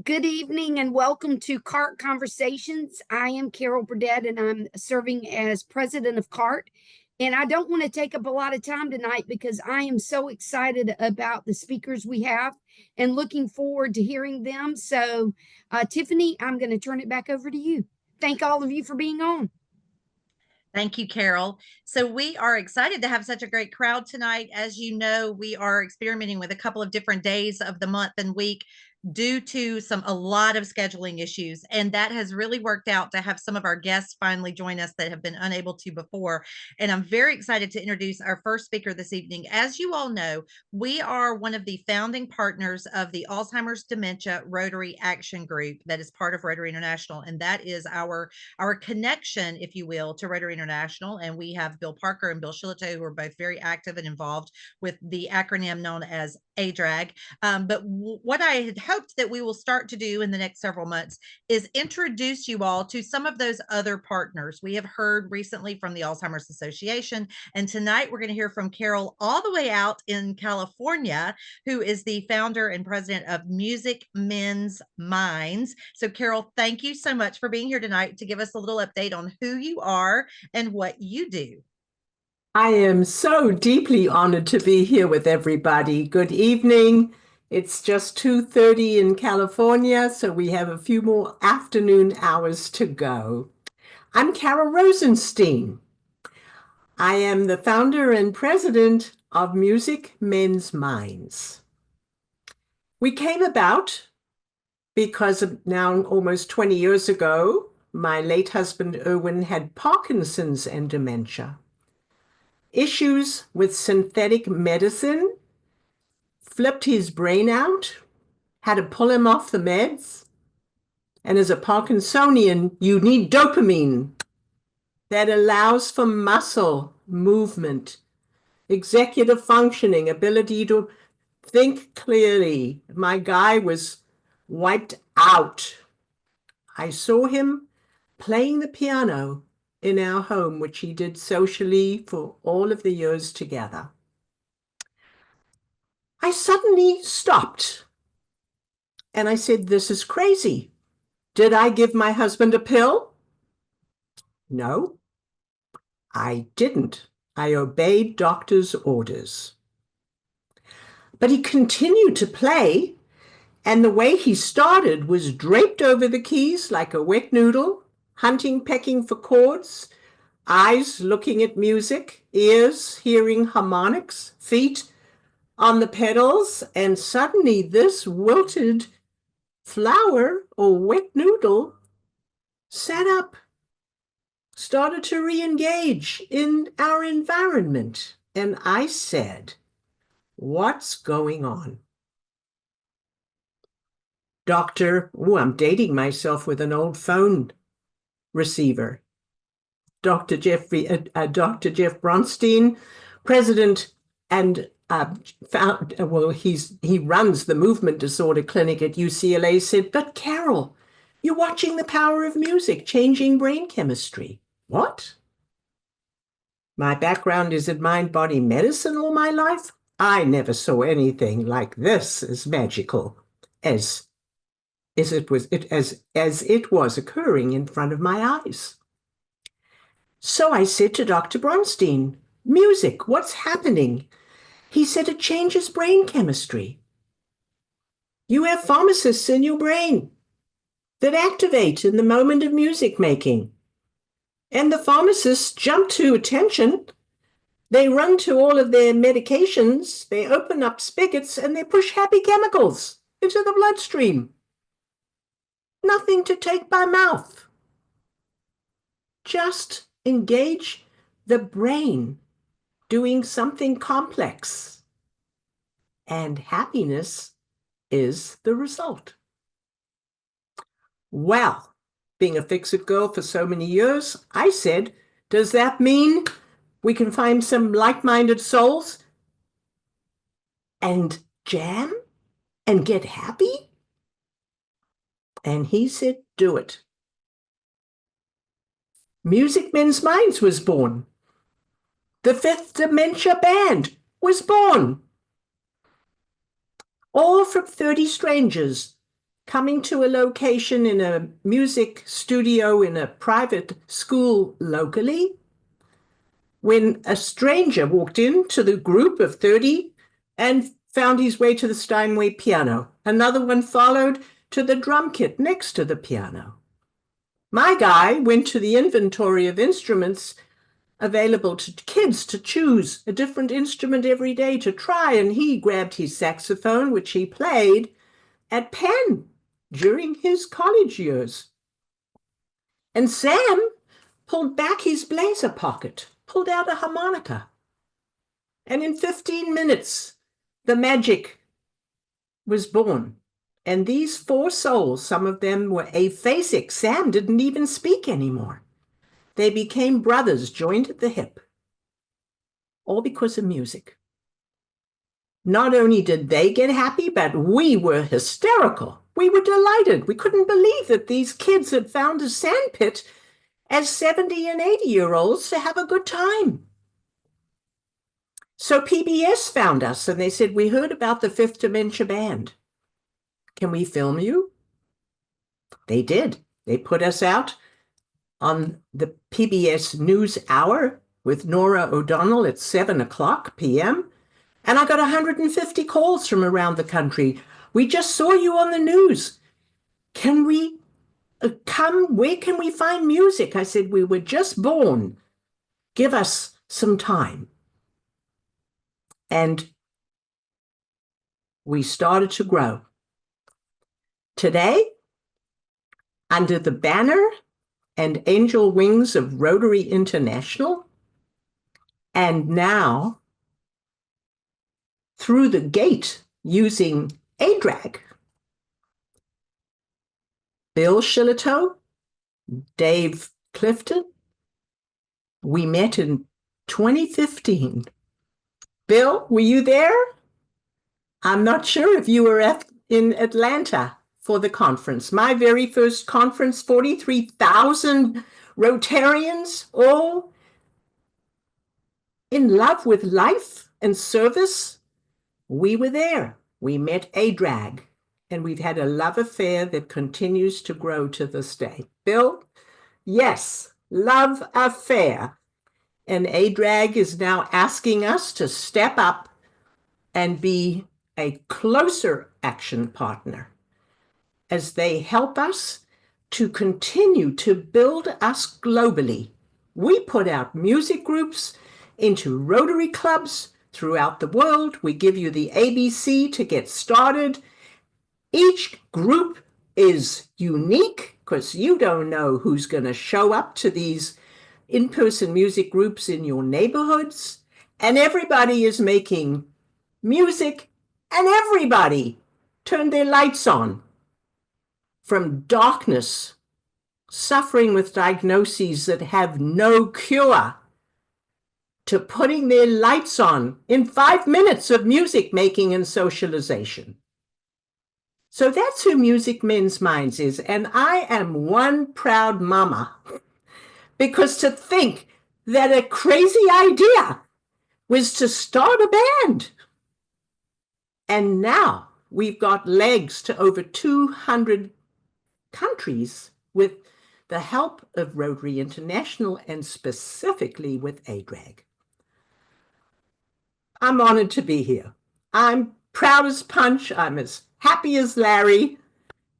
Good evening and welcome to CART Conversations. I am Carol Burdett and I'm serving as president of CART. And I don't want to take up a lot of time tonight because I am so excited about the speakers we have and looking forward to hearing them. So, Tiffany, I'm going to turn it back over to you. Thank all of you for being on. Thank you, Carol. So we are excited to have such a great crowd tonight. As you know, we are experimenting with a couple of different days of the month and week due to a lot of scheduling issues. And that has really worked out to have some of our guests finally join us that have been unable to before. And I'm very excited to introduce our first speaker this evening. As you all know, we are one of the founding partners of the Alzheimer's Dementia Rotary Action Group that is part of Rotary International. And that is our connection, if you will, to Rotary International. And we have Bill Parker and Bill Shillito, who are both very active and involved with the acronym known as ADRAG. But what I had hoped that we will start to do in the next several months is introduce you all to some of those other partners. We have heard recently from the Alzheimer's Association, and tonight we're going to hear from Carol all the way out in California, who is the founder and president of Mends. So Carol, thank you so much for being here tonight to give us a little update on who you are and what you do. I am so deeply honored to be here with everybody. Good evening. It's just 2:30 in California, so we have a few more afternoon hours to go. I'm Carol Rosenstein. I am the founder and president of Mends. We came about because now almost 20 years ago, my late husband Erwin had Parkinson's and dementia. Issues with synthetic medicine flipped his brain out, had to pull him off the meds. And as a Parkinsonian, you need dopamine that allows for muscle movement, executive functioning, ability to think clearly. My guy was wiped out. I saw him playing the piano in our home, which he did socially for all of the years together. I suddenly stopped and I said, this is crazy. Did I give my husband a pill? No, I didn't. I obeyed doctor's orders. But he continued to play, and the way he started was draped over the keys like a wet noodle, hunting, pecking for chords, eyes looking at music, ears hearing harmonics, feet on the pedals, and suddenly this wilted flower or wet noodle sat up, started to re-engage in our environment. And I said, what's going on? I'm dating myself with an old phone receiver. Dr. Jeff Bronstein, president and he runs the movement disorder clinic at UCLA, said, but Carol, you're watching the power of music, changing brain chemistry. What? My background is in mind-body medicine all my life. I never saw anything like this as magical as it was occurring in front of my eyes. So I said to Dr. Bronstein, music, what's happening? He said it changes brain chemistry. You have pharmacists in your brain that activate in the moment of music making. And the pharmacists jump to attention. They run to all of their medications. They open up spigots and they push happy chemicals into the bloodstream. Nothing to take by mouth. Just engage the brain doing something complex. And happiness is the result. Well, being a fix-it girl for so many years, I said, does that mean we can find some like-minded souls and jam and get happy? And he said, do it. Music Men's Minds was born. The Fifth Dementia Band was born. All from 30 strangers coming to a location in a music studio in a private school locally, when a stranger walked into the group of 30 and found his way to the Steinway piano. Another one followed to the drum kit next to the piano. My guy went to the inventory of instruments available to kids to choose a different instrument every day to try, and he grabbed his saxophone, which he played at Penn during his college years. And Sam pulled back his blazer pocket, pulled out a harmonica, and in 15 minutes, the magic was born. And these 4 souls, some of them were aphasic. Sam didn't even speak anymore. They became brothers, joined at the hip, all because of music. Not only did they get happy, but we were hysterical. We were delighted. We couldn't believe that these kids had found a sandpit as 70 and 80-year-olds to have a good time. So PBS found us and they said, we heard about the Fifth Dementia Band. Can we film you? They did. They put us out on the PBS News Hour with Nora O'Donnell at 7:00 p.m. And I got 150 calls from around the country. We just saw you on the news. Can we come? Where can we find music? I said, we were just born. Give us some time. And we started to grow. Today, under the banner and angel wings of Rotary International, and now through the gate using ADRAG, Bill Shillitoe, Dave Clifton, we met in 2015. Bill, were you there? I'm not sure if you were in Atlanta for the conference. My very first conference, 43,000 Rotarians, all in love with life and service. We were there. We met ADRAG, and we've had a love affair that continues to grow to this day. Bill? Yes, love affair. And ADRAG is now asking us to step up and be a closer action partner as they help us to continue to build us globally. We put out music groups into Rotary clubs throughout the world. We give you the ABC to get started. Each group is unique because you don't know who's going to show up to these in-person music groups in your neighborhoods. And everybody is making music, and everybody turned their lights on. From darkness, suffering with diagnoses that have no cure, to putting their lights on in 5 minutes of music making and socialization. So that's who Music Mends Minds is. And I am one proud mama, because to think that a crazy idea was to start a band. And now we've got legs to over 200 countries with the help of Rotary International and specifically with ADRAG. I'm honored to be here. I'm proud as punch. I'm as happy as Larry.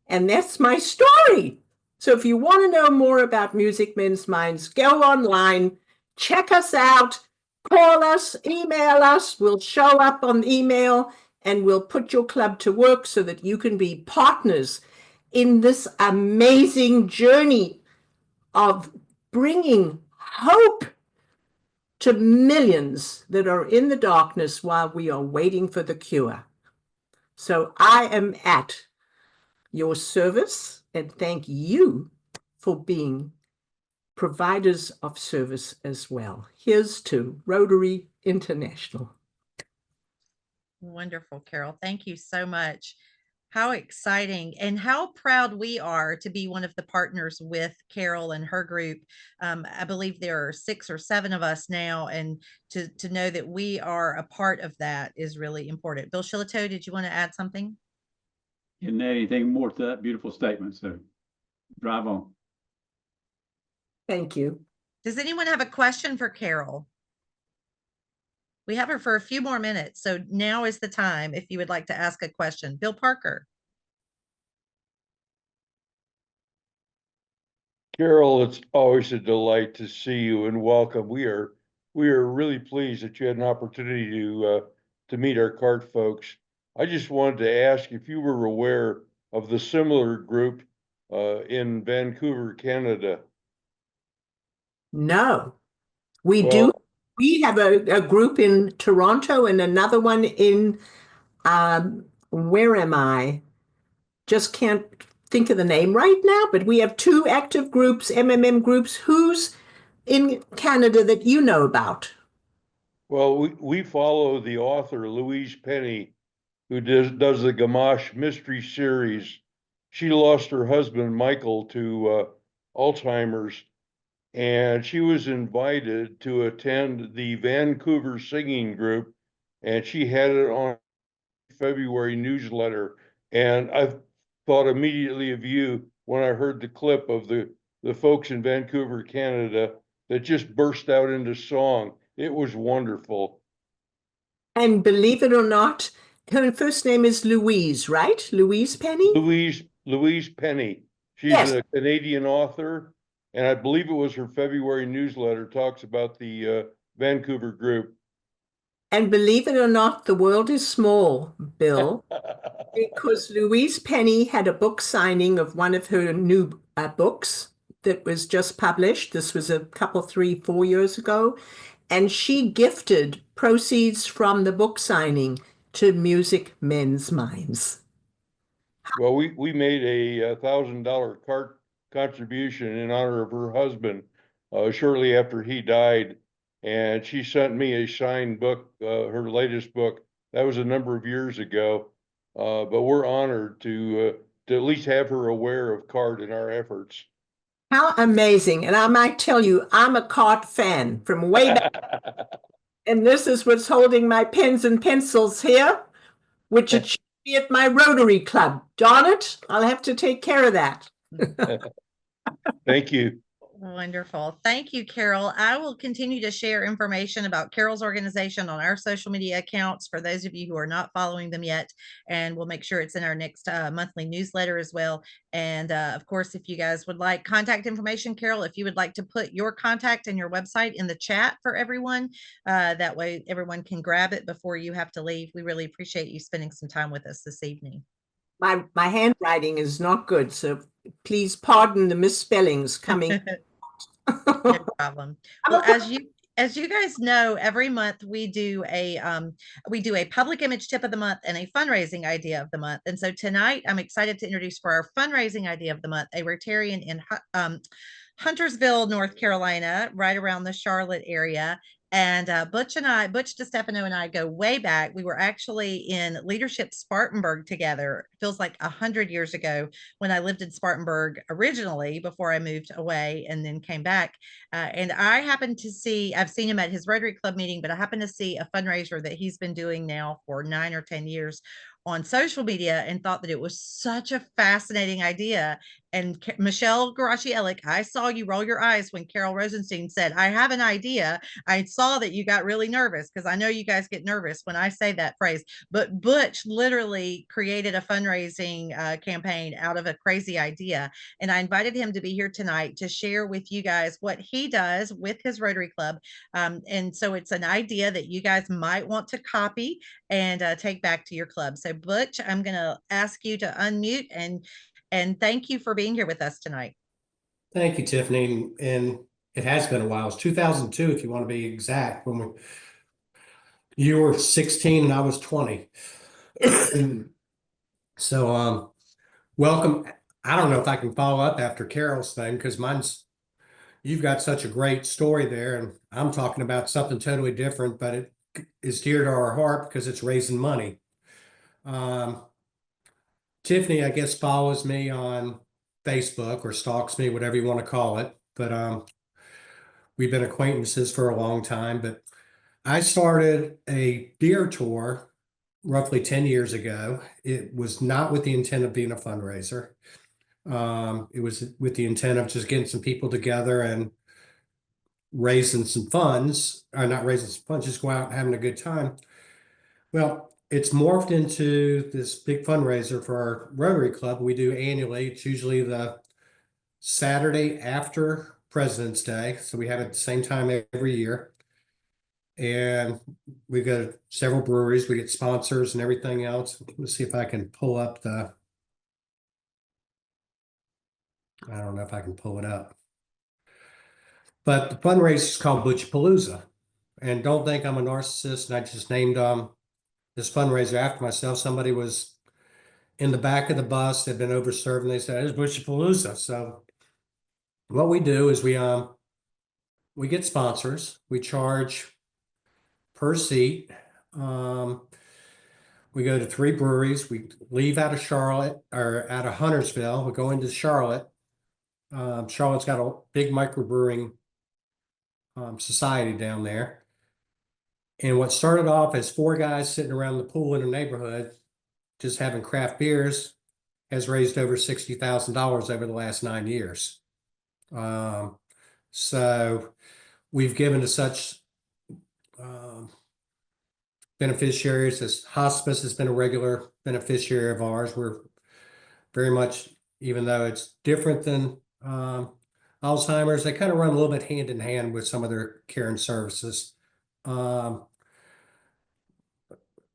And that's my story. So if you want to know more about Music Mends Minds, go online, check us out, call us, email us. We'll show up on email and we'll put your club to work so that you can be partners in this amazing journey of bringing hope to millions that are in the darkness while we are waiting for the cure. So I am at your service, and thank you for being providers of service as well. Here's to Rotary International. Wonderful, Carol. Thank you so much. How exciting and how proud we are to be one of the partners with Carol and her group. I believe there are 6 or 7 of us now, and to know that we are a part of that is really important. Bill Shillitoe, did you want to add something? add anything more to that beautiful statement. So drive on. Thank you. Does anyone have a question for Carol? We have her for a few more minutes, so now is the time if you would like to ask a question. Bill Parker. Carol, it's always a delight to see you and welcome. We are really pleased that you had an opportunity to meet our CART folks. I just wanted to ask if you were aware of the similar group in Vancouver, Canada. No, we do. We have a group in Toronto and another one in, where am I? Just can't think of the name right now, but we have two active groups, MMM groups. Who's in Canada that you know about? Well, we follow the author, Louise Penny, who does the Gamache Mystery Series. She lost her husband, Michael, to Alzheimer's, and she was invited to attend the Vancouver Singing Group, and she had it on February newsletter. And I thought immediately of you when I heard the clip of the folks in Vancouver, Canada, that just burst out into song. It was wonderful. And believe it or not, her first name is Louise, right? Louise Penny? Louise Penny. She's Yes. a Canadian author, and I believe it was her February newsletter talks about the Vancouver group. And believe it or not, the world is small, Bill, because Louise Penny had a book signing of one of her new books that was just published. This was a couple, 3, 4 years ago. And she gifted proceeds from the book signing to Music Men's Minds. Well, we made a $1,000 CART contribution in honor of her husband shortly after he died, and she sent me a signed book, her latest book. That was a number of years ago, but we're honored to at least have her aware of CART in our efforts. How amazing. And I might tell you, I'm a CART fan from way back. And this is what's holding my pens and pencils here, which it should be at my Rotary Club. Darn it, I'll have to take care of that. Thank you. Wonderful. Thank you, Carol. I will continue to share information about Carol's organization on our social media accounts for those of you who are not following them yet. And we'll make sure it's in our next monthly newsletter as well. And of course, if you guys would like contact information, Carol, if you would like to put your contact and your website in the chat for everyone, that way everyone can grab it before you have to leave. We really appreciate you spending some time with us this evening. My handwriting is not good, so please pardon the misspellings coming. No problem. Well, as you guys know, every month we do a public image tip of the month and a fundraising idea of the month. And so tonight I'm excited to introduce for our fundraising idea of the month a Rotarian in Huntersville, North Carolina, right around the Charlotte area. And Butch DeStefano and I go way back. We were actually in Leadership Spartanburg together. It feels like 100 years ago when I lived in Spartanburg originally before I moved away and then came back. And I happened to see, I've seen him at his Rotary Club meeting, but I happened to see a fundraiser that he's been doing now for 9 or 10 years on social media and thought that it was such a fascinating idea. And Michelle Garachi-Ellick, I saw you roll your eyes when Carol Rosenstein said, I have an idea. I saw that you got really nervous because I know you guys get nervous when I say that phrase. But Butch literally created a fundraising campaign out of a crazy idea. And I invited him to be here tonight to share with you guys what he does with his Rotary Club. And so it's an idea that you guys might want to copy and take back to your club. So Butch, I'm going to ask you to unmute and thank you for being here with us tonight. Thank you, Tiffany. And it has been a while. It's 2002, if you want to be exact, when you were 16 and I was 20. So, welcome. I don't know if I can follow up after Carol's thing because you've got such a great story there, and I'm talking about something totally different, but it is dear to our heart because it's raising money. Tiffany, I guess, follows me on Facebook or stalks me, whatever you want to call it. But we've been acquaintances for a long time. But I started a beer tour roughly 10 years ago. It was not with the intent of being a fundraiser. It was with the intent of just getting some people together and raising some funds, or not raising some funds, just go out and having a good time. Well, it's morphed into this big fundraiser for our Rotary Club we do annually. It's usually the Saturday after President's Day. So we have it at the same time every year. And we go to several breweries, we get sponsors and everything else. Let's see if I can pull up I don't know if I can pull it up. But the fundraiser is called Butchapalooza. And don't think I'm a narcissist and I just named this fundraiser after myself. Somebody was in the back of the bus, they'd been overserved, and they said, "It's Butchapalooza." So what we do is we get sponsors, we charge per seat. We go to 3 breweries. We leave out of Charlotte or out of Huntersville. We go into Charlotte. Charlotte's got a big microbrewing society down there. And what started off as 4 guys sitting around the pool in a neighborhood, just having craft beers, has raised over $60,000 over the last 9 years. So we've given to such beneficiaries as hospice has been a regular beneficiary of ours. We're very much, even though it's different than Alzheimer's, they kind of run a little bit hand in hand with some of their care and services.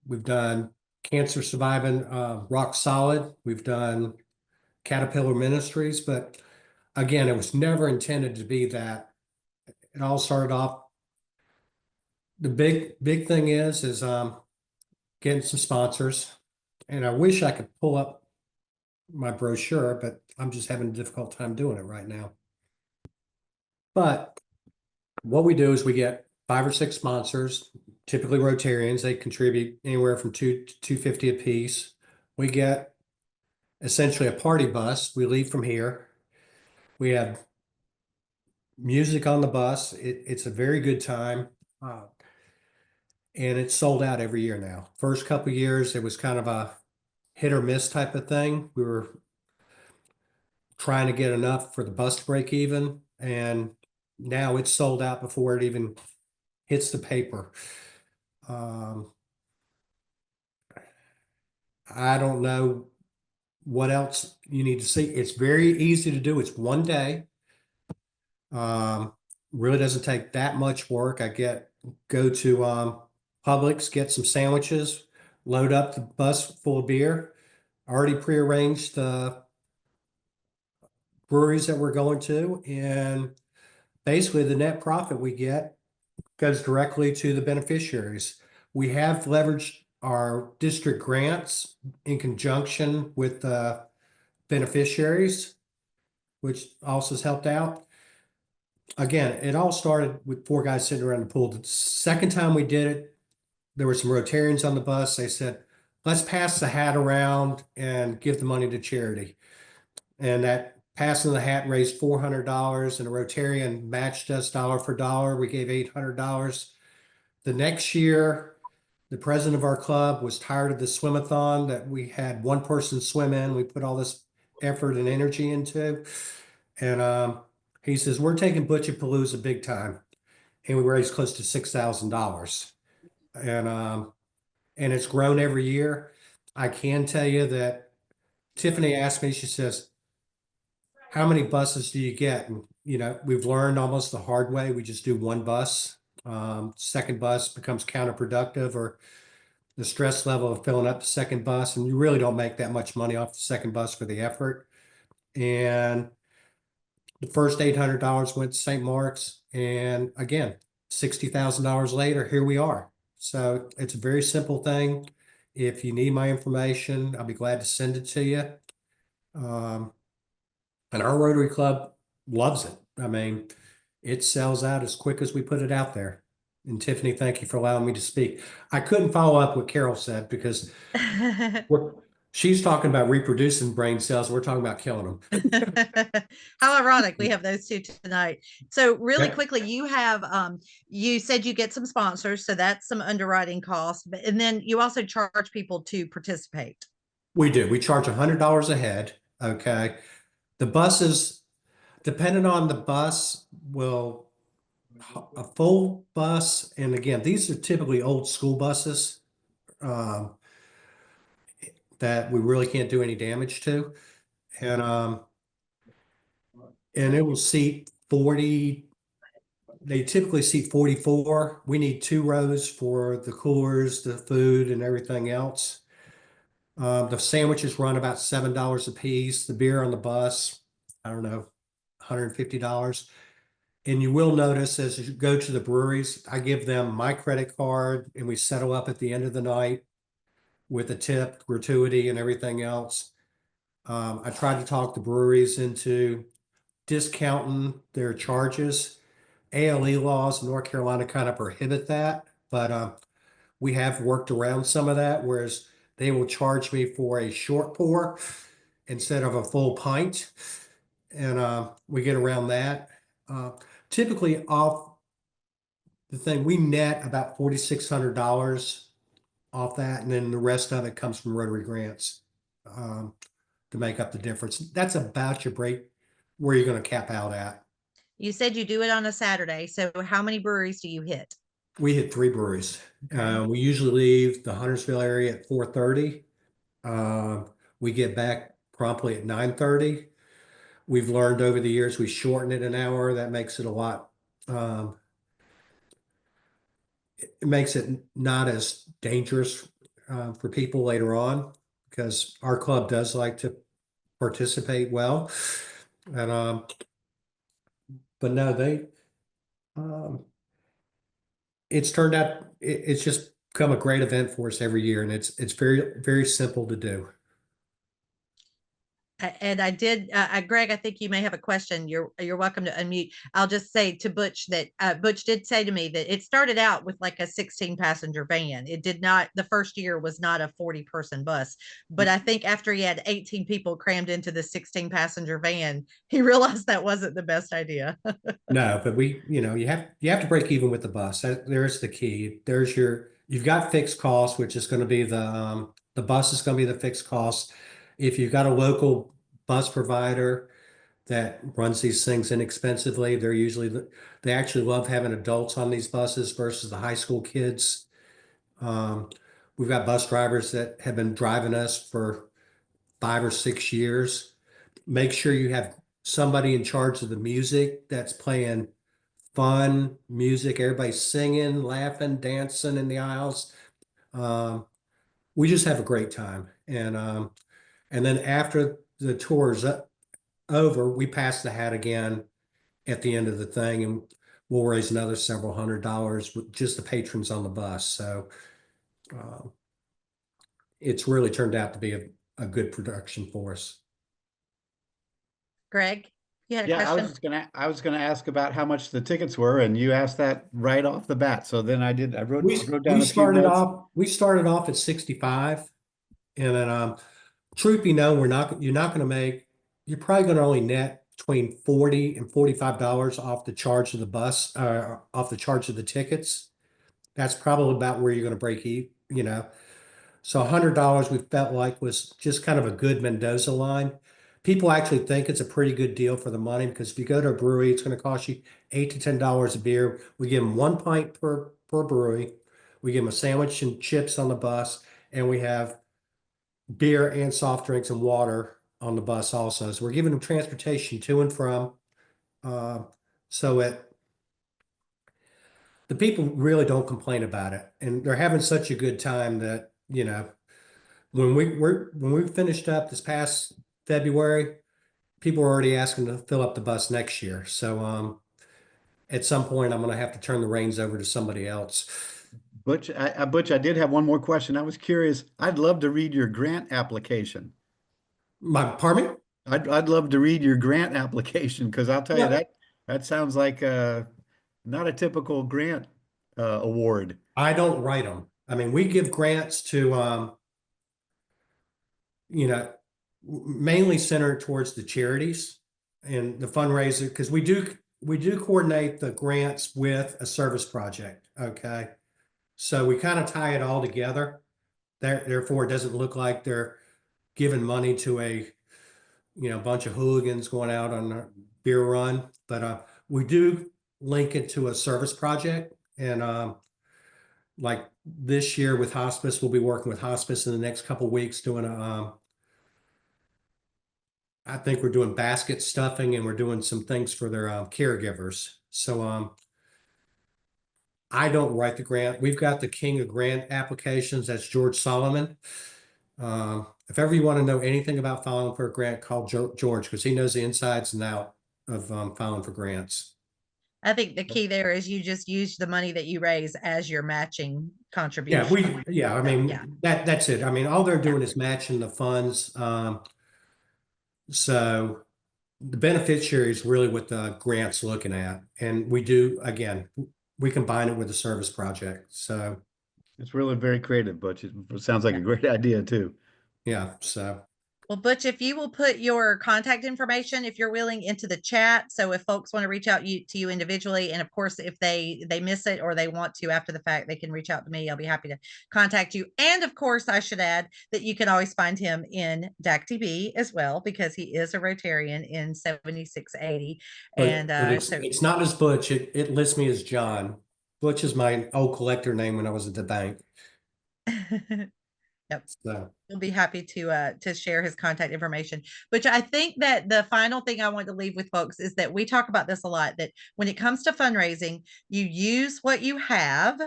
We've done Cancer Surviving Rock Solid. We've done Caterpillar Ministries, but again, it was never intended to be that. It all started off. The big thing is getting some sponsors, and I wish I could pull up my brochure, but I'm just having a difficult time doing it right now. But what we do is we get 5 or 6 sponsors, typically Rotarians. They contribute anywhere from $2 to $250 a piece. We get essentially a party bus. We leave from here. We have music on the bus. It's a very good time. And it's sold out every year now. First couple of years, it was kind of a hit or miss type of thing. We were trying to get enough for the bus to break even, and now it's sold out before it even hits the paper. I don't know what else you need to see. It's very easy to do. It's one day. Really doesn't take that much work. Go to Publix, get some sandwiches, load up the bus full of beer, already prearranged the breweries that we're going to, and basically the net profit we get goes directly to the beneficiaries. We have leveraged our district grants in conjunction with the beneficiaries, which also has helped out. Again, it all started with 4 guys sitting around the pool. The second time we did it, there were some Rotarians on the bus. They said, "Let's pass the hat around and give the money to charity." And that passing the hat raised $400, and a Rotarian matched us dollar for dollar. We gave $800. The next year, the president of our club was tired of the swim-a-thon that we had one person swim in. We put all this effort and energy into. And he says, "We're taking Butchapalooza big time." And we raised close to $6,000. And it's grown every year. I can tell you that Tiffany asked me, she says, "How many buses do you get?" And, we've learned almost the hard way. We just do 1 bus. Second bus becomes counterproductive, or the stress level of filling up the second bus, and you really don't make that much money off the second bus for the effort. And the first $800 went to St. Mark's, and again, $60,000 later, here we are. So it's a very simple thing. If you need my information, I'll be glad to send it to you. And our Rotary Club loves it. I mean, it sells out as quick as we put it out there. And Tiffany, thank you for allowing me to speak. I couldn't follow up what Carol said because She's talking about reproducing brain cells. We're talking about killing them. How ironic, we have those two tonight. So really Yeah. quickly, you have you said you get some sponsors, so that's some underwriting costs, but and then you also charge people to participate. We do. We charge $100 a head. Okay. The buses, depending on the bus, will a full bus, and again, these are typically old school buses um, that we really can't do any damage to, and it will seat 40. They typically seat 44. We need 2 rows for the coolers, the food, and everything else. The sandwiches run about $7 a piece. The beer on the bus, I don't know, $150. And you will notice as you go to the breweries, I give them my credit card and we settle up at the end of the night with a tip, gratuity, and everything else. I try to talk the breweries into discounting their charges. ALE laws in North Carolina kind of prohibit that, but we have worked around some of that, whereas they will charge me for a short pour instead of a full pint. And we get around that. Uh, Typically off the thing, we net about $4,600 off that, and then the rest of it comes from Rotary grants um, to make up the difference. That's about your break where you're going to cap out at. You said you do it on a Saturday, so how many breweries do you hit? We hit 3 breweries. Okay. We usually leave the Huntersville area at 4:30. We get back promptly at 9:30. We've learned over the years we shorten it an hour. That makes it a lot. It makes it not as dangerous for people later on because our club does like to participate well. And but no, they it's turned out it's just become a great event for us every year, and it's very very simple to do. And I did, Greg, I think you may have a question. You're welcome to unmute. I'll just say to Butch that Butch did say to me that it started out with like a 16 passenger van. It did not, the first year was not a 40-person bus, but I think after he had 18 people crammed into the 16 passenger van, he realized that wasn't the best idea. No, but you have to break even with the bus. There's the key. You've got fixed costs, which is going to be the bus is going to be the fixed cost. If you've got a local bus provider that runs these things inexpensively, they actually love having adults on these buses versus the high school kids. Um, we've got bus drivers that have been driving us for 5 or 6 years. Make sure you have somebody in charge of the music that's playing fun music, everybody's singing, laughing, dancing in the aisles. We just have a great time. And then after the tour's over, we pass the hat again at the end of the thing, and we'll raise another several $100s with just the patrons on the bus. So it's really turned out to be a good production for us. Greg, you had a Yeah, question? I was gonna ask about how much the tickets were, and you asked that right off the bat. So then I wrote down We a few notes. we started off at 65, and then truth be known, you're probably going to only net between $40 and $45 off the charge of the bus, off the charge of the tickets. That's probably about where you're going to break even. So $100 we felt like was just kind of a good Mendoza line. People actually think it's a pretty good deal for the money because if you go to a brewery, it's going to cost you $8 to $10 a beer. We give them 1 pint per brewery. We give them a sandwich and chips on the bus, and we have beer and soft drinks and water on the bus also. So we're giving them transportation to and from. So the people really don't complain about it, and they're having such a good time that when we finished up this past February, people are already asking to fill up the bus next year. So at some point, I'm going to have to turn the reins over to somebody else. Butch, I did have one more question. I was curious. I'd love to read your grant application. Pardon me? I'd love to read your grant application because I'll tell you Yeah. that sounds like not a typical grant award. I don't write them. I mean, we give grants to you know, mainly centered towards the charities and the fundraiser, because we do coordinate the grants with a service project. Okay. So we kind of tie it all together. Therefore, it doesn't look like they're giving money to a bunch of hooligans going out on a beer run. But we do link it to a service project. And like this year with hospice, we'll be working with hospice in the next couple of weeks doing I think we're doing basket stuffing, and we're doing some things for their caregivers. So I don't write the grant. We've got the king of grant applications. That's George Solomon. If ever you want to know anything about filing for a grant, call George, because he knows the insides and out of filing for grants. I think the key there is you just use the money that you raise as your matching Yeah, contribution. I mean, Yeah. that's it. I mean, all they're doing is matching the funds. So the beneficiary is really what the grant's looking at. And we do, again, we combine it with the service project. So It's really very creative, Butch. It sounds like a great idea too. yeah, so. Well, Butch, if you will put your contact information, if you're willing, into the chat. So if folks want to reach out to you individually, and of course, if they miss it or they want to after the fact, they can reach out to me. I'll be happy to contact you. And of course, I should add that you can always find him in DACTB as well, because he is a Rotarian in 7680. And But it's not as Butch. It lists me as John. Butch is my old collector name when I was at the bank. Yep. So We'll be happy to share his contact information. But I think that the final thing I want to leave with folks is that we talk about this a lot, that when it comes to fundraising, you use what you have,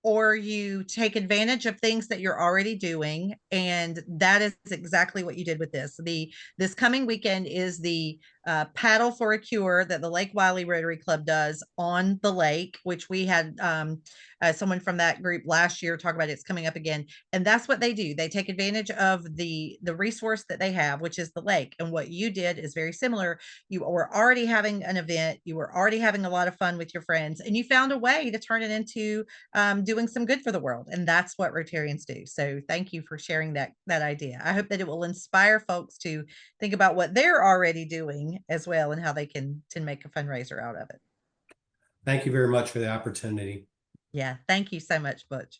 or you take advantage of things that you're already doing. And that is exactly what you did with this. This coming weekend is the Paddle for a Cure that the Lake Wiley Rotary Club does on the lake, which we had someone from that group last year talk about. It's coming up again. And that's what they do. They take advantage of the resource that they have, which is the lake. And what you did is very similar. You were already having an event. You were already having a lot of fun with your friends, and you found a way to turn it into doing some good for the world. And that's what Rotarians do. So thank you for sharing that idea. I hope that it will inspire folks to think about what they're already doing as well, and how they can make a fundraiser out of it. thank you very much for the opportunity. Yeah, thank you so much, Butch.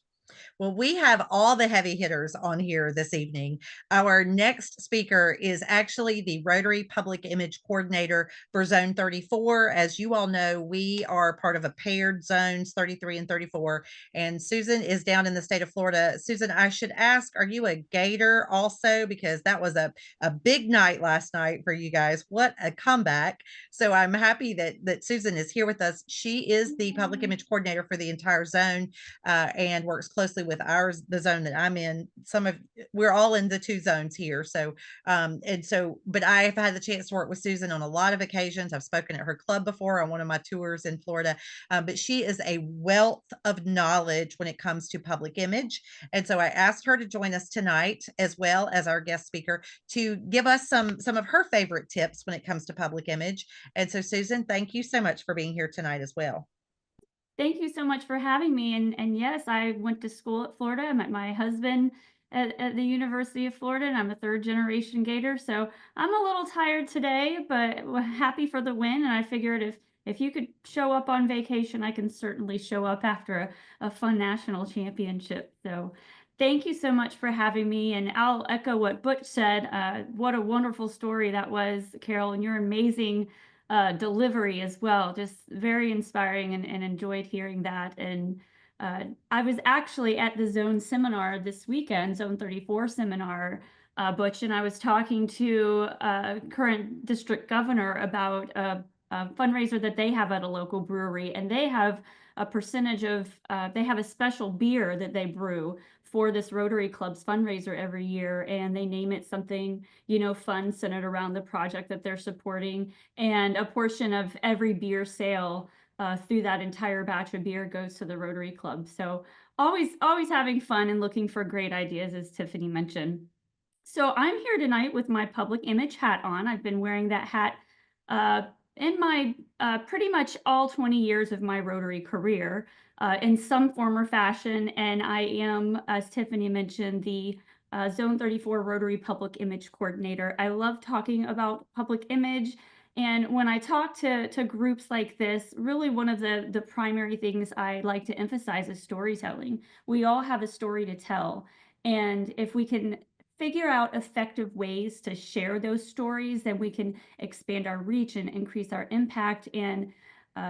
Well, we have all the heavy hitters on here this evening. Our next speaker is actually the Rotary Public Image Coordinator for Zone 34. As you all know, we are part of a paired zones 33 and 34, and Susan is down in the state of Florida. Susan, I should ask, are you a Gator also? Because that was a big night last night for you guys. What a comeback. So I'm happy that Susan is here with us. She is the Public Image Coordinator for the entire zone, and works closely with the zone that I'm in. We're all in the two zones here. So, but I have had the chance to work with Susan on a lot of occasions. I've spoken at her club before on one of my tours in Florida, but she is a wealth of knowledge when it comes to public image. And so I asked her to join us tonight, as well as our guest speaker, to give us some of her favorite tips when it comes to public image. And so, Susan, thank you so much for being here tonight as well. Thank you so much for having me. And yes, I went to school at Florida. I met my husband at the University of Florida, and I'm a third generation Gator. So I'm a little tired today, but happy for the win. And I figured if you could show up on vacation, I can certainly show up after a fun national championship. So thank you so much for having me. And I'll echo what Butch said. What a wonderful story that was, Carol, and your amazing delivery as well. Just very inspiring, and enjoyed hearing that. And I was actually at the zone seminar this weekend, Zone 34 seminar, Butch, and I was talking to current district governor about a fundraiser that they have at a local brewery, and they have a percentage of, they have a special beer that they brew for this Rotary Club's fundraiser every year, and they name it something, fun, centered around the project that they're supporting. And a portion of every beer sale through that entire batch of beer goes to the Rotary Club. So always having fun and looking for great ideas, as Tiffany mentioned. So I'm here tonight with my public image hat on. I've been wearing that hat in my pretty much all 20 years of my Rotary career in some form or fashion. And I am, as Tiffany mentioned, the Zone 34 Rotary Public Image Coordinator. I love talking about public image. And when I talk to groups like this, really one of the primary things I like to emphasize is storytelling. We all have a story to tell. And if we can figure out effective ways to share those stories, then we can expand our reach and increase our impact and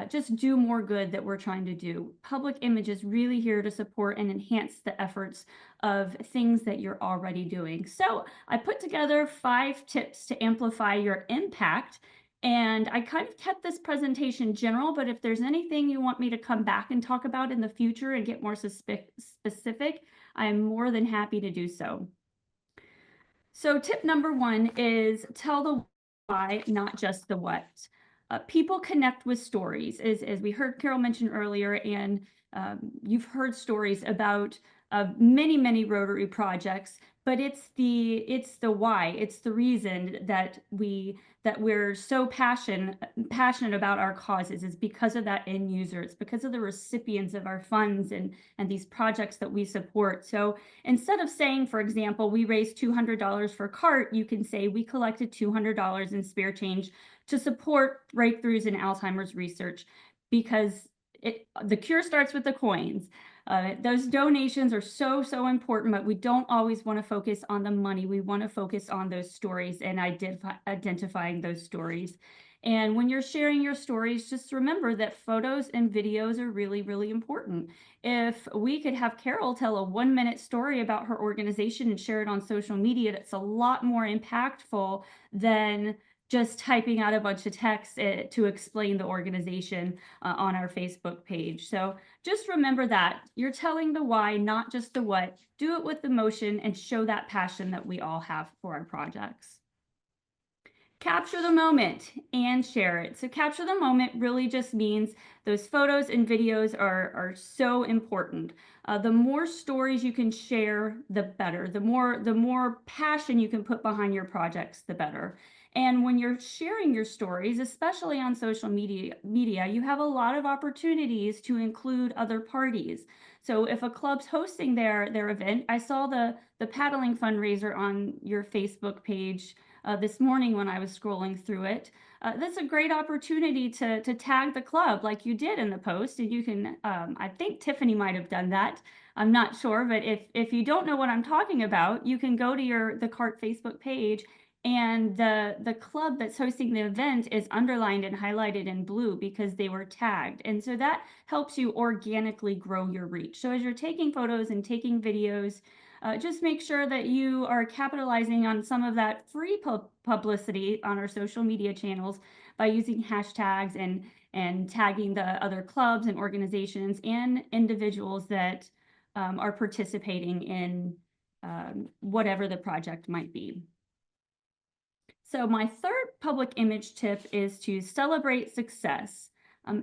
just do more good that we're trying to do. Public image is really here to support and enhance the efforts of things that you're already doing. So I put together 5 tips to amplify your impact. And I kind of kept this presentation general, but if there's anything you want me to come back and talk about in the future and get more specific, I am more than happy to do so. So tip number 1 is tell the why, not just the what. People connect with stories, as we heard Carol mention earlier, and you've heard stories about many Rotary projects, but it's the why, it's the reason that we're so passionate about our causes is because of that end user. It's because of the recipients of our funds and these projects that we support. So instead of saying, for example, we raised $200 for CART, you can say we collected $200 in spare change to support breakthroughs in Alzheimer's research, because the cure starts with the coins. Those donations are so important, but we don't always want to focus on the money. We want to focus on those stories and identifying those stories. And when you're sharing your stories, just remember that photos and videos are really important. If we could have Carol tell a 1-minute story about her organization and share it on social media, that's a lot more impactful than just typing out a bunch of text to explain the organization on our Facebook page. So just remember that you're telling the why, not just the what. Do it with emotion and show that passion that we all have for our projects. Capture the moment and share it. So capture the moment really just means those photos and videos are so important. The more stories you can share, the better. The more passion you can put behind your projects, the better. And when you're sharing your stories, especially on social media, you have a lot of opportunities to include other parties. So if a club's hosting their event, I saw the paddling fundraiser on your Facebook page this morning when I was scrolling through it. That's a great opportunity to tag the club like you did in the post. And you can, I think Tiffany might have done that. I'm not sure, but if you don't know what I'm talking about, you can go to the CART Facebook page, and the club that's hosting the event is underlined and highlighted in blue because they were tagged. And so that helps you organically grow your reach. So as you're taking photos and taking videos, just make sure that you are capitalizing on some of that free publicity on our social media channels by using hashtags and tagging the other clubs and organizations and individuals that are participating in whatever the project might be. So my third public image tip is to celebrate success.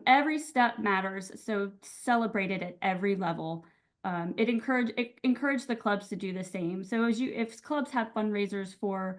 Every step matters, so celebrate it at every level. It encouraged the clubs to do the same. So if clubs have fundraisers for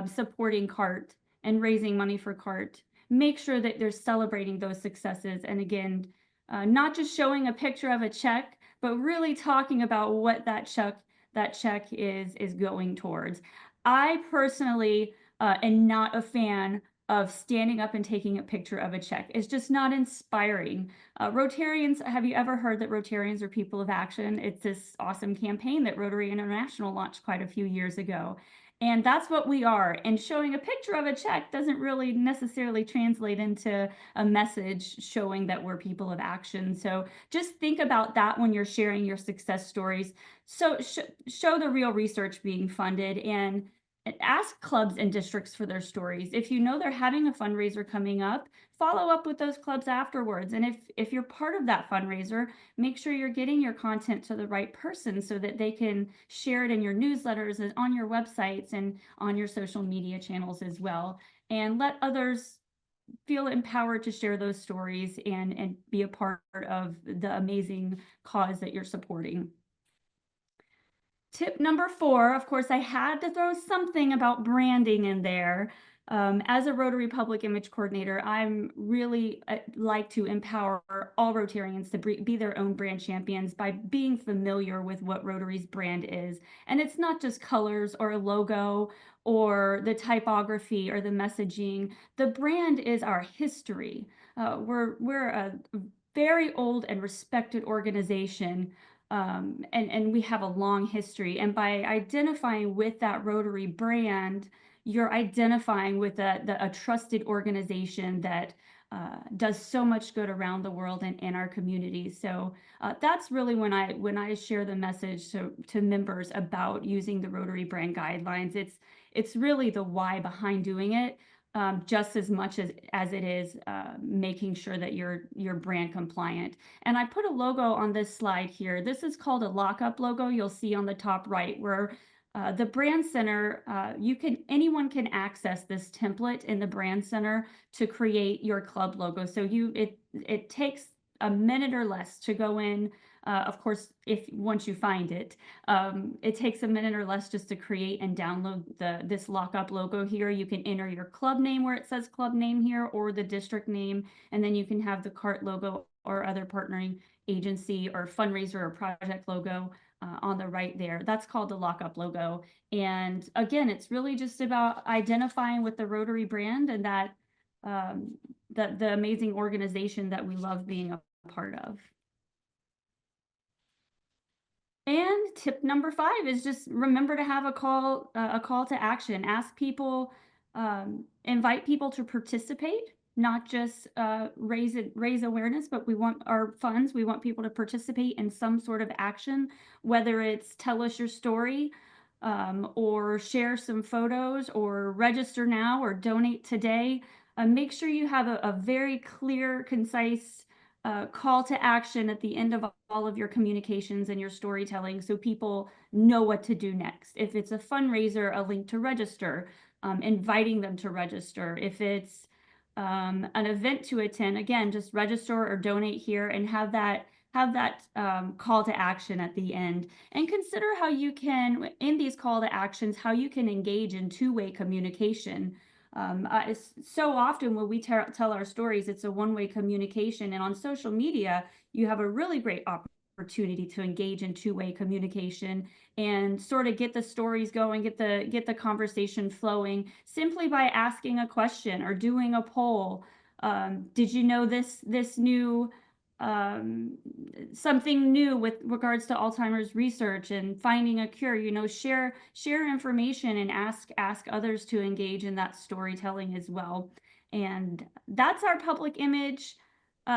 supporting CART and raising money for CART, make sure that they're celebrating those successes. And again, not just showing a picture of a check, but really talking about what that check is going towards. I personally am not a fan of standing up and taking a picture of a check. It's just not inspiring. Rotarians, have you ever heard that Rotarians are people of action? It's this awesome campaign that Rotary International launched quite a few years ago. And that's what we are. And showing a picture of a check doesn't really necessarily translate into a message showing that we're people of action. So just think about that when you're sharing your success stories. So show the real research being funded, and ask clubs and districts for their stories. If you know they're having a fundraiser coming up, follow up with those clubs afterwards. And if you're part of that fundraiser, make sure you're getting your content to the right person so that they can share it in your newsletters and on your websites and on your social media channels as well. And let others feel empowered to share those stories and be a part of the amazing cause that you're supporting. Tip number 4, of course, I had to throw something about branding in there. As a Rotary Public Image Coordinator, I'm really like to empower all Rotarians to be their own brand champions by being familiar with what Rotary's brand is. And it's not just colors or a logo or the typography or the messaging. The brand is our history. We're a very old and respected organization. And we have a long history. And by identifying with that Rotary brand, you're identifying with a trusted organization that does so much good around the world and in our communities. So that's really when I share the message to members about using the Rotary brand guidelines. It's really the why behind doing it, just as much as it is making sure that you're brand compliant. And I put a logo on this slide here. This is called a lockup logo. You'll see on the top right where the Brand Center, anyone can access this template in the Brand Center to create your club logo. So it takes a minute or less to go in. Of course, once you find it, it takes a minute or less just to create and download this lockup logo here. You can enter your club name where it says club name here, or the district name, and then you can have the CART logo or other partnering agency or fundraiser or project logo on the right there. That's called the lockup logo. And again, it's really just about identifying with the Rotary brand and that the amazing organization that we love being a part of. And tip number 5 is just remember to have a call to action. Ask people, invite people to participate, not just raise awareness, but we want our funds. We want people to participate in some sort of action, whether it's tell us your story, or share some photos, or register now, or donate today. Make sure you have a very clear, concise call to action at the end of all of your communications and your storytelling, so people know what to do next. If it's a fundraiser, a link to register, inviting them to register. If it's an event to attend, again, just register or donate here and have that call to action at the end. And consider how you can, in these call to actions, how you can engage in two-way communication. So often when we tell our stories, it's a one-way communication, and on social media, you have a really great opportunity to engage in two-way communication and sort of get the stories going, get the conversation flowing simply by asking a question or doing a poll. Did you know this new something new with regards to Alzheimer's research and finding a cure? Share information and ask others to engage in that storytelling as well. And that's our public image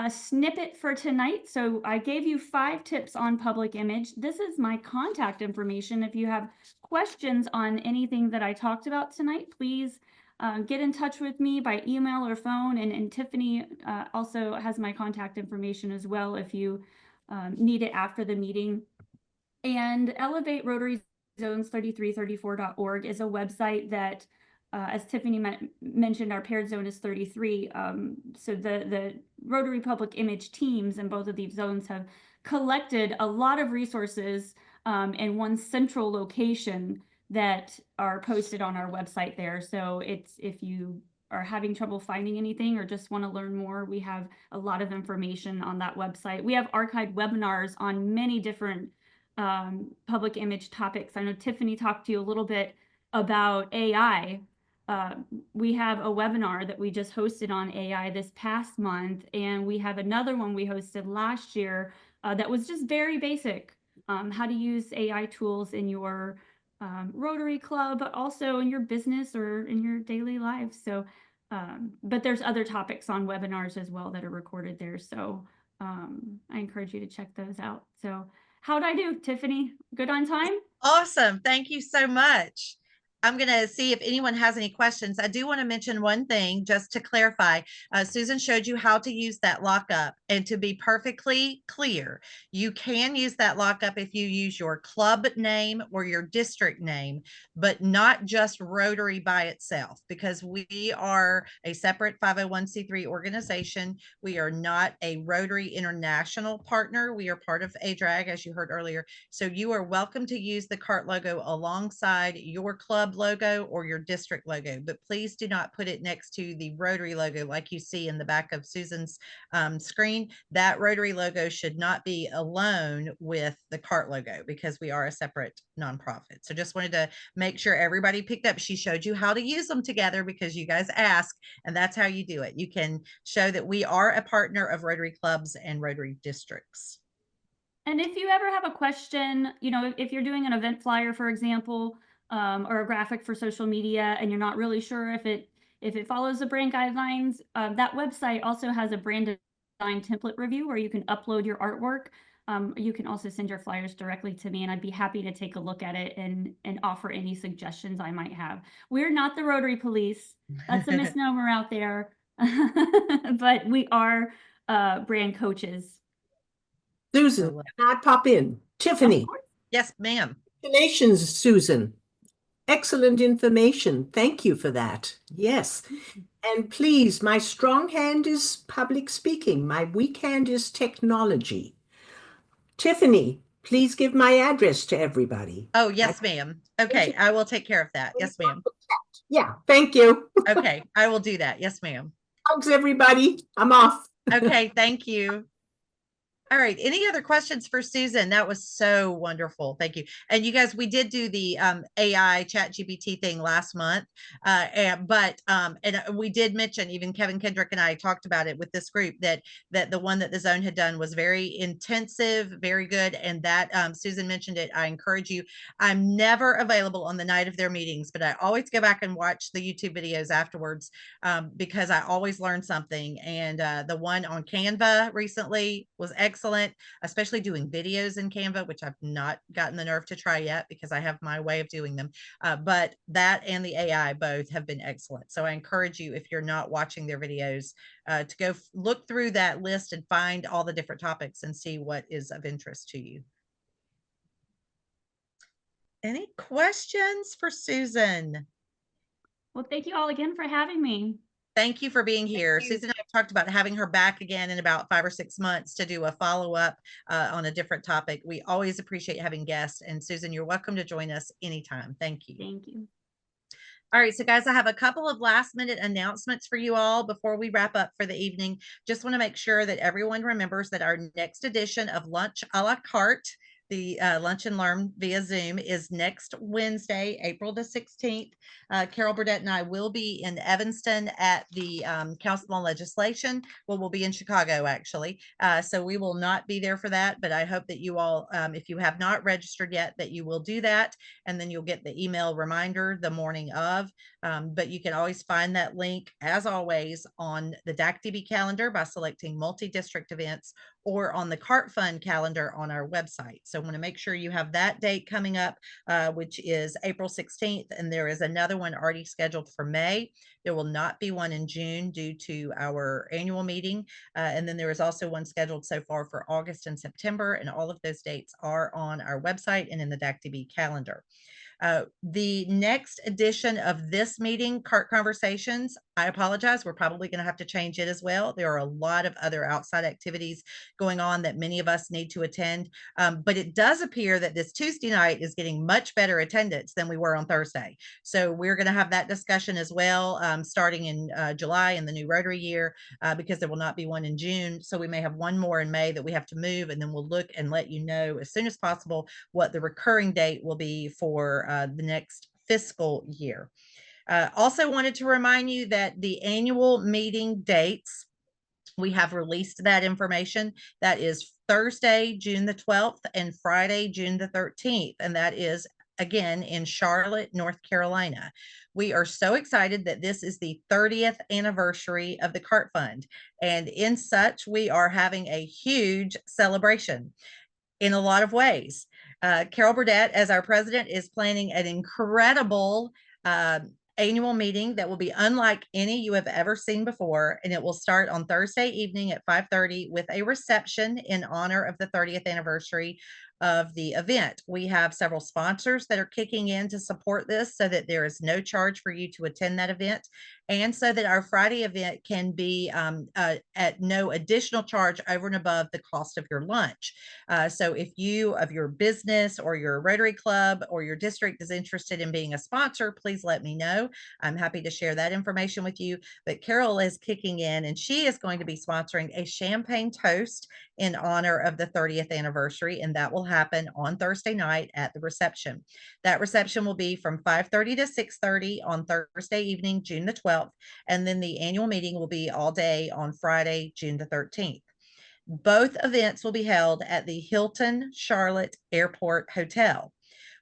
snippet for tonight. So I gave you 5 tips on public image. This is my contact information. If you have questions on anything that I talked about tonight, please get in touch with me by email or phone. And Tiffany also has my contact information as well if you need it after the meeting. And Elevate Rotary Zones 3334.org is a website that, as Tiffany mentioned, our paired zone is 33. So the Rotary Public Image teams in both of these zones have collected a lot of resources in one central location that are posted on our website there. So if you are having trouble finding anything or just want to learn more, we have a lot of information on that website. We have archived webinars on many different public image topics. I know Tiffany talked to you a little bit about AI. We have a webinar that we just hosted on AI this past month, and we have another one we hosted last year that was just very basic, how to use AI tools in your Rotary Club, but also in your business or in your daily lives. So, but there's other topics on webinars as well that are recorded there. So I encourage you to check those out. So how'd I do, Tiffany? Good on time? Awesome. Thank you so much. I'm going to see if anyone has any questions. I do want to mention one thing just to clarify. Susan showed you how to use that lockup, and to be perfectly clear, you can use that lockup if you use your club name or your district name, but not just Rotary by itself, because we are a separate 501c3 organization. We are not a Rotary International partner. We are part of ADRAG, as you heard earlier. So you are welcome to use the CART logo alongside your club club logo or your district logo, but please do not put it next to the Rotary logo like you see in the back of Susan's screen. That Rotary logo should not be alone with the CART logo because we are a separate nonprofit. So just wanted to make sure everybody picked up. She showed you how to use them together because you guys asked, and that's how you do it. You can show that we are a partner of Rotary clubs and Rotary districts. And if you ever have a question, you know, if you're doing an event flyer, for example, or a graphic for social media, and you're not really sure if it follows the brand guidelines, that website also has a brand design template review where you can upload your artwork. You can also send your flyers directly to me, and I'd be happy to take a look at it and offer any suggestions I might have. We're not the Rotary Police. That's a misnomer out there, but we are brand coaches. Susan, can I pop in? Tiffany, Yes, ma'am. congratulations, Susan. Excellent information. Thank you for that. Yes. And please, my strong hand is public speaking. My weak hand is technology. Tiffany, please give my address to everybody. Oh, yes, ma'am. Okay, I will take care of that. Yes, ma'am. Yeah, thank you. Okay, I will do that. Yes, ma'am. Hugs, everybody. I'm off. Okay, thank you. All right. Any other questions for Susan? That was so wonderful. Thank you. And you guys, we did do the AI ChatGPT thing last month, and we did mention, even Kevin Kendrick and I talked about it with this group, that the one that the zone had done was very intensive, very good, and that Susan mentioned it. I encourage you. I'm never available on the night of their meetings, but I always go back and watch the YouTube videos afterwards because I always learn something. And the one on Canva recently was excellent, especially doing videos in Canva, which I've not gotten the nerve to try yet because I have my way of doing them. But that and the AI both have been excellent. So I encourage you, if you're not watching their videos, to go look through that list and find all the different topics and see what is of interest to you. Any questions for Susan? Well, thank you all again for having me. Thank you for being here. Susan and I talked about having her back again in about 5 or 6 months to do a follow-up on a different topic. We always appreciate having guests. And Susan, you're welcome to join us anytime. Thank you. Thank you. All right, so guys, I have a couple of last-minute announcements for you all before we wrap up for the evening. Just want to make sure that everyone remembers that our next edition of Lunch a la Carte, the Lunch and Learn via Zoom, is next Wednesday, April the 16th. Carol Burdett and I will be in Evanston at the Council on Legislation. Well, we'll be in Chicago, actually. So we will not be there for that, but I hope that you all, if you have not registered yet, that you will do that. And then you'll get the email reminder the morning of. But you can always find that link, as always, on the DAC-DB calendar by selecting multi-district events or on the CART Fund calendar on our website. So I want to make sure you have that date coming up, which is April 16th. And there is another one already scheduled for May. There will not be one in June due to our annual meeting. And then there is also one scheduled so far for August and September. And all of those dates are on our website and in the DAC-DB calendar. The next edition of this meeting, CART Conversations, I apologize, we're probably going to have to change it as well. There are a lot of other outside activities going on that many of us need to attend. But it does appear that this Tuesday night is getting much better attendance than we were on Thursday. So we're going to have that discussion as well, starting in July in the new Rotary year, because there will not be one in June. So we may have one more in May that we have to move, and then we'll look and let you know as soon as possible what the recurring date will be for the next fiscal year. Also wanted to remind you that the annual meeting dates, we have released that information. That is Thursday, June the 12th and Friday, June the 13th. And that is, again, in Charlotte, North Carolina. We are so excited that this is the 30th anniversary of the CART Fund. And in such, we are having a huge celebration in a lot of ways. Carol Burdett, as our president, is planning an incredible annual meeting that will be unlike any you have ever seen before. And it will start on Thursday evening at 5:30 with a reception in honor of the 30th anniversary. of the event. We have several sponsors that are kicking in to support this so that there is no charge for you to attend that event, and so that our Friday event can be at no additional charge over and above the cost of your lunch. So if you of your business or your Rotary Club or your district is interested in being a sponsor, please let me know. I'm happy to share that information with you. But Carol is kicking in, and she is going to be sponsoring a champagne toast in honor of the 30th anniversary, and that will happen on Thursday night at the reception. That reception will be from 5:30 to 6:30 on Thursday evening, June the 12th, and then the annual meeting will be all day on Friday, June the 13th. Both events will be held at the Hilton Charlotte Airport Hotel.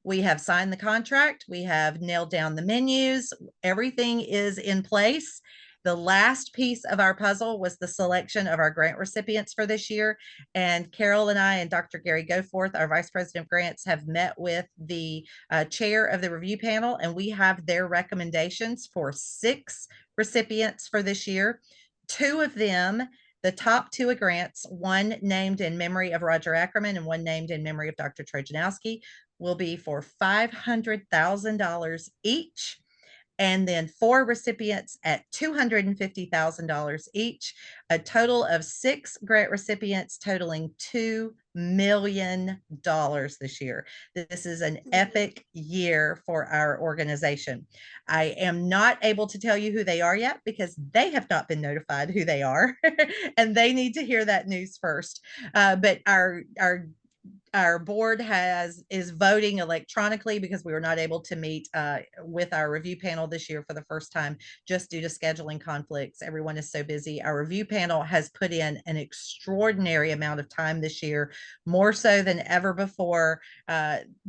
We have signed the contract. We have nailed down the menus. Everything is in place. The last piece of our puzzle was the selection of our grant recipients for this year. And Carol and I and Dr. Gary Goforth, our Vice President of Grants, have met with the chair of the review panel, and we have their recommendations for 6 recipients for this year. 2 of them, the top 2 grants, one named in memory of Roger Ackerman and one named in memory of Dr. Trojanowski, will be for $500,000 each. And then 4 recipients at $250,000 each, a total of 6 grant recipients totaling $2 million this year. This is an epic year for our organization. I am not able to tell you who they are yet because they have not been notified who they are, and they need to hear that news first. But our board is voting electronically because we were not able to meet with our review panel this year for the first time, just due to scheduling conflicts. Everyone is so busy. Our review panel has put in an extraordinary amount of time this year, more so than ever before,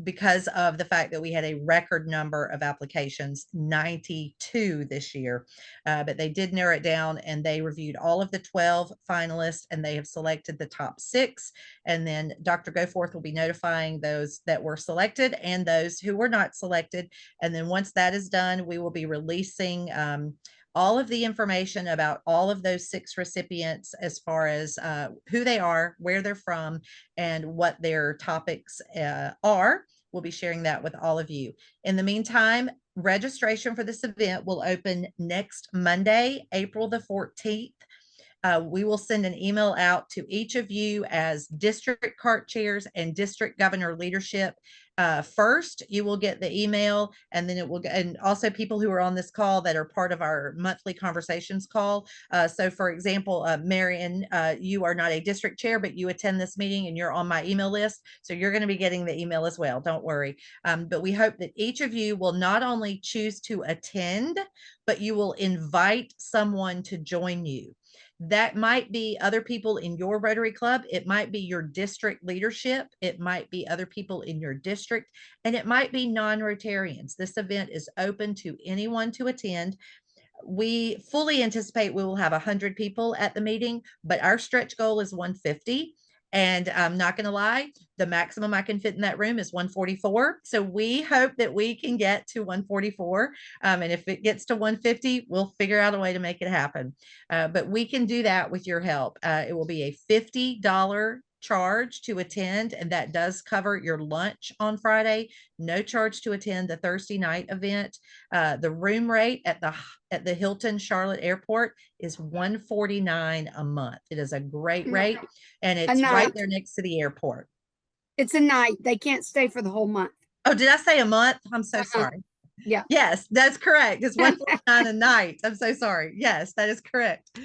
because of the fact that we had a record number of applications, 92 this year. But they did narrow it down, and they reviewed all of the 12 finalists, and they have selected the top 6. And then Dr. Goforth will be notifying those that were selected and those who were not selected. And then once that is done, we will be releasing all of the information about all of those 6 recipients, as far as who they are, where they're from, and what their topics are. We'll be sharing that with all of you. In the meantime, registration for this event will open next Monday, April the 14th. We will send an email out to each of you as district CART chairs and district governor leadership. First, you will get the email, and then it will, and also people who are on this call that are part of our monthly conversations call. So for example, Marion, you are not a district chair, but you attend this meeting and you're on my email list. So you're going to be getting the email as well. Don't worry. But we hope that each of you will not only choose to attend, but you will invite someone to join you. That might be other people in your Rotary Club. It might be your district leadership. It might be other people in your district, and it might be non-Rotarians. This event is open to anyone to attend. We fully anticipate we will have 100 people at the meeting, but our stretch goal is 150. And I'm not going to lie, the maximum I can fit in that room is 144. So we hope that we can get to 144. And if it gets to 150, we'll figure out a way to make it happen. But we can do that with your help. It will be a $50 charge to attend, and that does cover your lunch on Friday. No charge to attend the Thursday night event. The room rate at the Hilton Charlotte Airport is $149 a month. It is a great rate, and it's right there next to the airport. It's a night. They can't stay for the whole month. Oh, did I say a month? I'm so sorry. Yeah. Yes, that's correct. It's $149 a night. I'm so sorry. Yes, that is correct.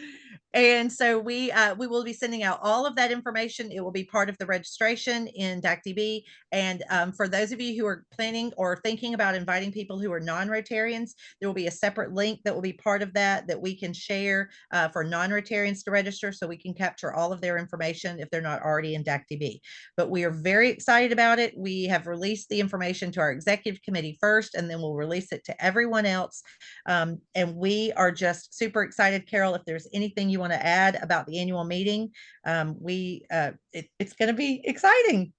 And so we will be sending out all of that information. It will be part of the registration in DACDB. And for those of you who are planning or thinking about inviting people who are non-Rotarians, there will be a separate link that will be part of that we can share for non-Rotarians to register, so we can capture all of their information if they're not already in DACDB. But we are very excited about it. We have released the information to our executive committee first, and then we'll release it to everyone else. And we are just super excited. Carol, if there's anything you want to add about the annual meeting, it's going to be exciting.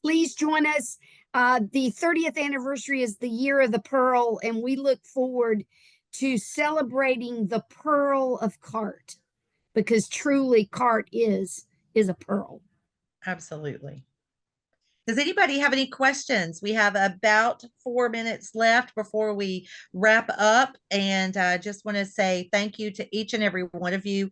Please join us. The 30th anniversary is the year of the Pearl, and we look forward to celebrating the Pearl of CART, because truly CART is a pearl. Absolutely. Does anybody have any questions? We have about 4 minutes left before we wrap up, and I just want to say thank you to each and every one of you